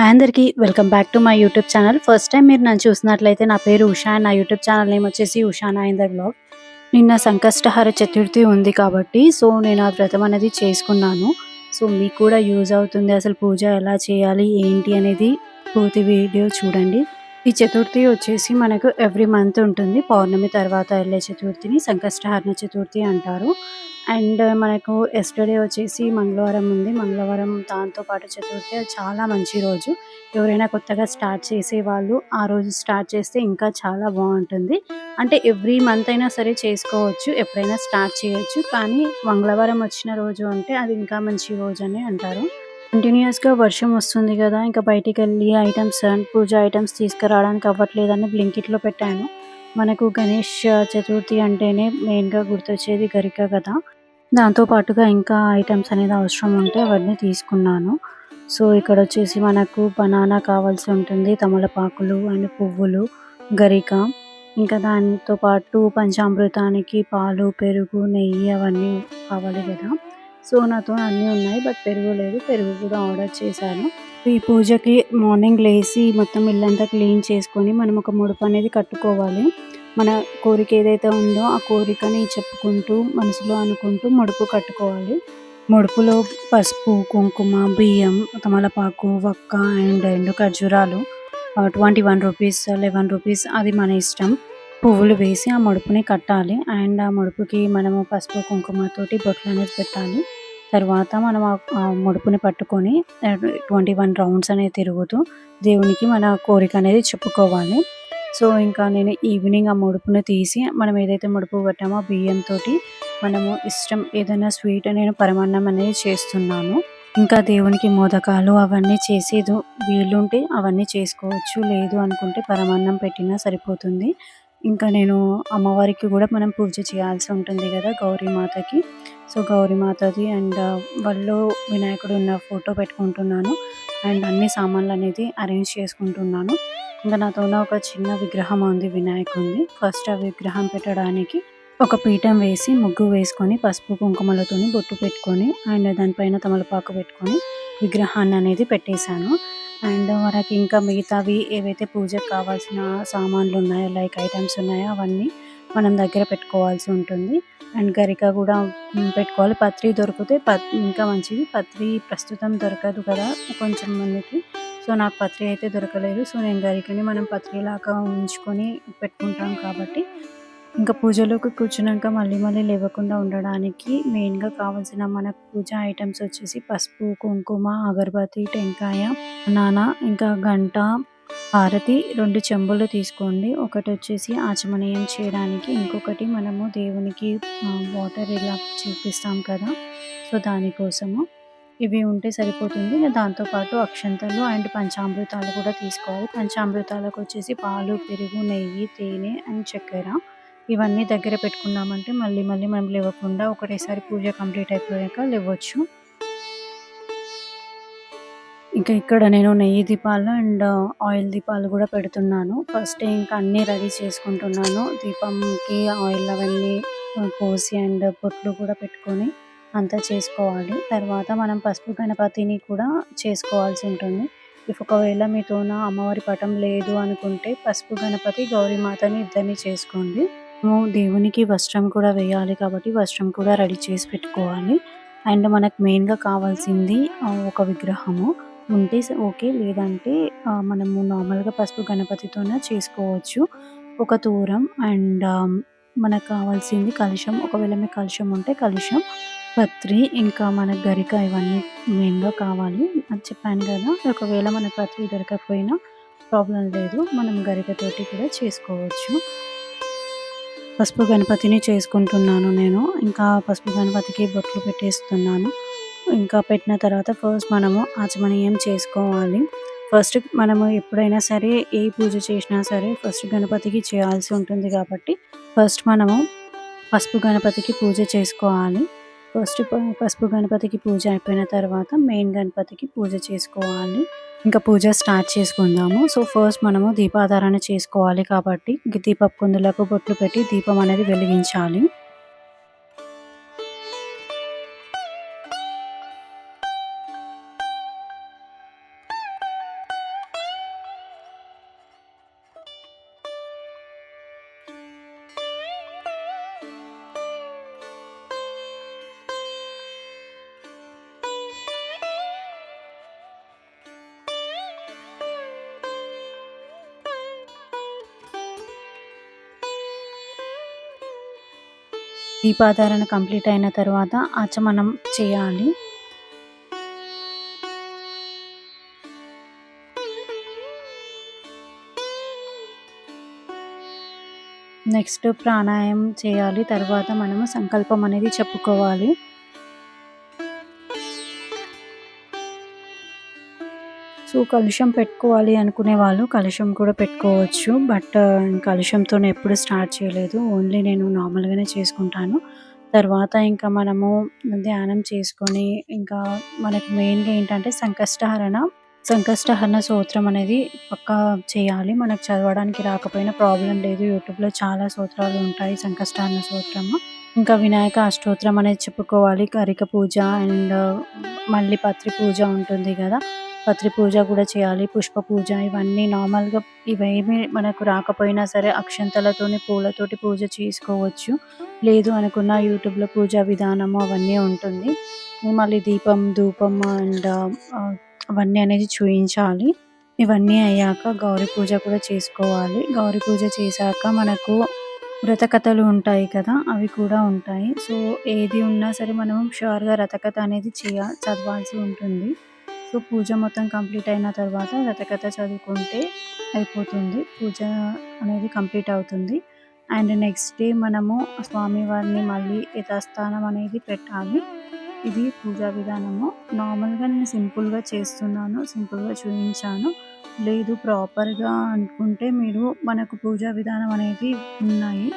Hi అందరికీ welcome back to my YouTube channel. First time మీరు నన్ను చూసినట్లయితే నా పేరు ఉషా. నా యూట్యూబ్ ఛానల్ నేమ్ వచ్చేసి ఉషా నాయందర్ బ్లాగ్. నిన్న సంకష్టహర చతుర్థి ఉంది కాబట్టి నేను ఆ వ్రతం అనేది చేసుకున్నాను. మీకు కూడా యూజ్ అవుతుంది. అసలు పూజ ఎలా చేయాలి ఏంటి అనేది పూర్తి వీడియో చూడండి. ఈ చతుర్థి వచ్చేసి మనకు ఎవ్రీ మంత్ ఉంటుంది. పౌర్ణమి తర్వాత వెళ్ళే చతుర్థిని సంకష్టహరణ చతుర్థి అంటారు. అండ్ మనకు ఎస్టర్డే వచ్చేసి మంగళవారం ఉంది. మంగళవారం దాంతో పాటు చతుర్థి అది చాలా మంచి రోజు. ఎవరైనా కొత్తగా స్టార్ట్ చేసేవాళ్ళు ఆ రోజు స్టార్ట్ చేస్తే ఇంకా చాలా బాగుంటుంది. అంటే ఎవ్రీ మంత్ అయినా సరే చేసుకోవచ్చు, ఎప్పుడైనా స్టార్ట్ చేయొచ్చు. కానీ మంగళవారం వచ్చిన రోజు అంటే అది ఇంకా మంచి రోజు అని అంటారు. కంటిన్యూస్గా వర్షం వస్తుంది కదా, ఇంకా బయటికి వెళ్ళి ఐటమ్స్ పూజ ఐటమ్స్ తీసుకురావడానికి అవ్వట్లేదని బ్లింకిట్లో పెట్టాను. మనకు గణేష్ చతుర్థి అంటేనే మెయిన్గా గుర్తొచ్చేది గరిక కదా. దాంతో పాటుగా ఇంకా ఐటమ్స్ అనేది అవసరం ఉంటే అవన్నీ తీసుకున్నాను. ఇక్కడ వచ్చేసి మనకు బనానా కావాల్సి ఉంటుంది, తమలపాకులు అండ్ పువ్వులు, గరిక, ఇంకా దానితో పాటు పంచామృతానికి పాలు, పెరుగు, నెయ్యి అవన్నీ కావాలి కదా. నాతో అన్నీ ఉన్నాయి, బట్ పెరుగు లేదు. పెరుగు కూడా ఆర్డర్ చేశాను. ఈ పూజకి మార్నింగ్ లేచి మొత్తం ఇల్లంతా క్లీన్ చేసుకొని మనం ఒక ముడుపు అనేది కట్టుకోవాలి. మన కోరిక ఏదైతే ఉందో ఆ కోరికని చెప్పుకుంటూ మనసులో అనుకుంటూ ముడుపు కట్టుకోవాలి. ముడుపులో పసుపు, కుంకుమ, బియ్యం, తమలపాకు, వక్క అండ్ ఎండు ఖర్జూరాలు 21 రూపీస్, 11 రూపీస్ అది మన ఇష్టం. పువ్వులు వేసి ఆ ముడుపుని కట్టాలి. అండ్ ఆ ముడుపుకి మనము పసుపు కుంకుమతోటి బొట్లు అనేది పెట్టాలి. తర్వాత మనం ఆ ముడుపుని పట్టుకొని 21 రౌండ్స్ అనేది తిరుగుతూ దేవునికి మన కోరిక అనేది చెప్పుకోవాలి. ఇంకా నేను ఈవినింగ్ ఆ ముడుపుని తీసి మనం ఏదైతే ముడుపు పెట్టామో బియ్యంతో మనము ఇష్టం ఏదైనా స్వీట్ నేను పరమాన్నం అనేది చేస్తున్నాను. ఇంకా దేవునికి మోదకాలు అవన్నీ చేసేది వీలుంటే అవన్నీ చేసుకోవచ్చు, లేదు అనుకుంటే పరమాన్నం పెట్టినా సరిపోతుంది. ఇంకా నేను అమ్మవారికి కూడా మనం పూజ చేయాల్సి ఉంటుంది కదా, గౌరీమాతకి. గౌరీమాతది అండ్ వాళ్ళు వినాయకుడు ఉన్న ఫోటో పెట్టుకుంటున్నాను. అండ్ అన్ని సామాన్లు అనేది అరేంజ్ చేసుకుంటున్నాను. ఇంకా నాతో ఒక చిన్న విగ్రహం ఉంది వినాయకుడిది. ఫస్ట్ ఆ విగ్రహం పెట్టడానికి ఒక పీఠం వేసి ముగ్గు వేసుకొని పసుపు కుంకుమలతో బొట్టు పెట్టుకొని అండ్ దానిపైన తమలపాకు పెట్టుకొని విగ్రహాన్ని అనేది పెట్టేశాను. అండ్ మనకి ఇంకా మిగతావి ఏవైతే పూజకు కావాల్సిన సామాన్లు ఉన్నాయో, లైక్ ఐటమ్స్ ఉన్నాయో అవన్నీ మనం దగ్గర పెట్టుకోవాల్సి ఉంటుంది. అండ్ గరిక కూడా పెట్టుకోవాలి. పత్రి దొరికితే ఇంకా మంచిది. పత్రి ప్రస్తుతం దొరకదు కదా కొంచెం మందికి. నాకు పత్రి అయితే దొరకలేదు. నేను గరికని మనం పత్రిలాగా ఉంచుకొని పెట్టుకుంటాం కాబట్టి ఇంకా పూజలోకి కూర్చున్నాక మళ్ళీ లేవకుండా ఉండడానికి మెయిన్గా కావాల్సిన మన పూజ ఐటమ్స్ వచ్చేసి పసుపు, కుంకుమ, అగరబత్తి, టెంకాయ, నానా, ఇంకా గంట, హారతి, 2 చెంబులు తీసుకోండి. ఒకటి వచ్చేసి ఆచమనీయం చేయడానికి, ఇంకొకటి మనము దేవునికి వాటర్ ఇలా చూపిస్తాం కదా, దానికోసము. ఇవి ఉంటే సరిపోతుంది. దాంతోపాటు అక్షంతలు అండ్ పంచామృతాలు కూడా తీసుకోవాలి. పంచామృతాలకు వచ్చేసి పాలు, పెరుగు, నెయ్యి, తేనె అండ్ చక్కెర ఇవన్నీ దగ్గర పెట్టుకున్నామంటే మళ్ళీ మనం లేవకుండా ఒకటేసారి పూజ కంప్లీట్ అయిపోయాక లేవచ్చు. ఇంకా ఇక్కడ నేను నెయ్యి దీపాలు అండ్ ఆయిల్ దీపాలు కూడా పెడుతున్నాను. ఫస్ట్ ఇంకా అన్నీ రెడీ చేసుకుంటున్నాను. దీపంకి ఆయిల్ అవన్నీ పోసి అండ్ బొట్లు కూడా పెట్టుకొని అంతా చేసుకోవాలి. తర్వాత మనం పసుపు గణపతిని కూడా చేసుకోవాల్సి ఉంటుంది. ఒకవేళ మీతోన అమ్మవారి పటం లేదు అనుకుంటే పసుపు గణపతి, గౌరీమాతని ఇద్దరిని చేసుకోండి. దేవునికి వస్త్రం కూడా వేయాలి కాబట్టి వస్త్రం కూడా రెడీ చేసి పెట్టుకోవాలి. అండ్ మనకు మెయిన్గా కావాల్సింది ఒక విగ్రహము ఉంటే ఓకే, లేదంటే మనము నార్మల్గా పసుపు గణపతితోనే చేసుకోవచ్చు. ఒక తూరం అండ్ మనకు కావాల్సింది కలశం. ఒకవేళ మీకు కలశం ఉంటే కలశం, పత్రి, ఇంకా మన గరిక ఇవన్నీ మెయిన్గా కావాలి. అది చెప్పాను కదా. ఒకవేళ మన పత్రి దొరకకపోయినా ప్రాబ్లం లేదు, మనం గరికతోటి కూడా చేసుకోవచ్చు. పసుపు గణపతిని చేసుకుంటున్నాను నేను. ఇంకా పసుపు గణపతికి బొట్లు పెట్టేస్తున్నాను. ఇంకా పెట్టిన తర్వాత ఫస్ట్ మనము ఆచమనీయం చేసుకోవాలి. ఫస్ట్ మనము ఎప్పుడైనా సరే ఏ పూజ చేసినా సరే ఫస్ట్ గణపతికి చేయాల్సి ఉంటుంది కాబట్టి ఫస్ట్ మనము పసుపు గణపతికి పూజ చేసుకోవాలి. ఫస్ట్ పసుపు గణపతికి పూజ అయిపోయిన తర్వాత మెయిన్ గణపతికి పూజ చేసుకోవాలి. ఇంకా పూజ స్టార్ట్ చేసుకుందాము. ఫస్ట్ మనము దీపాధారణ చేసుకోవాలి కాబట్టి దీపపు కుందులకు బొట్లు పెట్టి దీపం అనేది వెలిగించాలి. దీపాధారణ కంప్లీట్ అయిన తర్వాత ఆచమనం చేయాలి. నెక్స్ట్ ప్రాణాయామం చేయాలి. తర్వాత మనము సంకల్పం అనేది చెప్పుకోవాలి. సో, కలుషం పెట్టుకోవాలి అనుకునే వాళ్ళు కలుషం కూడా పెట్టుకోవచ్చు. బట్ కలుషంతో ఎప్పుడు స్టార్ట్ చేయలేదు. ఓన్లీ నేను నార్మల్‌గానే చేసుకుంటాను. తర్వాత ఇంకా మనము ధ్యానం చేసుకొని ఇంకా మనకు మెయిన్‌గా ఏంటంటే సంకష్టహరణ స్తోత్రం అనేది పక్కా చేయాలి. మనకు చదవడానికి రాకపోయినా ప్రాబ్లమ్ లేదు. యూట్యూబ్‌లో చాలా స్తోత్రాలు ఉంటాయి సంకష్టహరణ స్తోత్రము. ఇంకా వినాయక అష్టోత్తరం అనేది చెప్పుకోవాలి. గరిక పూజ అండ్ మళ్ళీ పత్రి పూజ ఉంటుంది గదా! పత్రి పూజ కూడా చేయాలి. పుష్ప పూజ ఇవన్నీ నార్మల్‌గా ఇవేమీ మనకు రాకపోయినా సరే అక్షంతలతోని, పూలతోటి పూజ చేసుకోవచ్చు. లేదు అనుకున్న యూట్యూబ్‌లో పూజా విధానము అవన్నీ ఉంటుంది. మళ్ళీ దీపం, ధూపం అండ్ అవన్నీ అనేది చూయించాలి. ఇవన్నీ అయ్యాక గౌరి పూజ కూడా చేసుకోవాలి. గౌరి పూజ చేశాక మనకు వ్రతకథలు ఉంటాయి కదా! అవి కూడా ఉంటాయి. సో, ఏది ఉన్నా సరే మనం ష్యూర్‌గా వ్రతకథ అనేది చదవాల్సి ఉంటుంది. సో, పూజ మొత్తం కంప్లీట్ అయిన తర్వాత వ్రతకథ చదువుకుంటే అయిపోతుంది. పూజ అనేది కంప్లీట్ అవుతుంది. అండ్ నెక్స్ట్ డే మనము స్వామివారిని మళ్ళీ యథాస్థానం అనేది పెట్టాలి. ఇది పూజా విధానము. నార్మల్‌గా నేను సింపుల్‌గా చేస్తున్నాను. సింపుల్‌గా చూయించాను. లేదు ప్రాపర్‌గా అనుకుంటే మీరు మనకు పూజా విధానం అనేది ఉన్నాయి.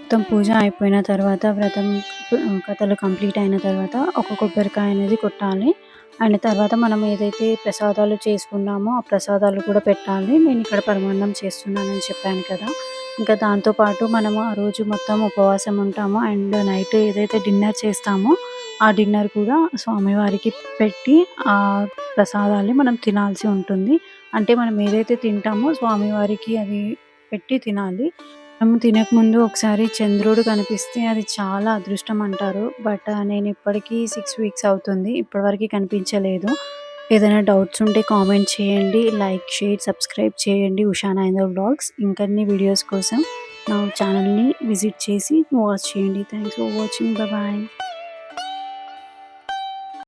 మొత్తం పూజ అయిపోయిన తర్వాత వ్రతం కథలు కంప్లీట్ అయిన తర్వాత ఒక కొబ్బరికాయ అనేది కొట్టాలి. అండ్ తర్వాత మనం ఏదైతే ప్రసాదాలు చేసుకున్నామో ఆ ప్రసాదాలు కూడా పెట్టాలి. నేను ఇక్కడ పరమాన్నం చేస్తున్నానని చెప్పాను కదా! ఇంకా దాంతో పాటు మనము ఆ రోజు మొత్తం ఉపవాసం ఉంటాము. అండ్ నైట్ ఏదైతే డిన్నర్ చేస్తామో ఆ డిన్నర్ కూడా స్వామివారికి పెట్టి ఆ ప్రసాదాన్ని మనం తినాల్సి ఉంటుంది. అంటే మనం ఏదైతే తింటామో స్వామివారికి అది పెట్టి తినాలి. మనం తినకముందు ఒకసారి చంద్రుడు కనిపిస్తే అది చాలా అదృష్టం అంటారు. బట్ నేను ఇప్పటికి 6 వీక్స్ అవుతుంది. ఇప్పటివరకి కనిపించలేదు. ఏదైనా డౌట్స్ ఉంటే కామెంట్ చేయండి. లైక్, షేర్, సబ్స్క్రైబ్ చేయండి ఉషా నరేంద్ర వ్లాగ్స్. ఇంకన్ని వీడియోస్ కోసం నా ఛానల్‌ని విజిట్ చేసి వాచ్ చేయండి. Thanks for watching. బాయ్.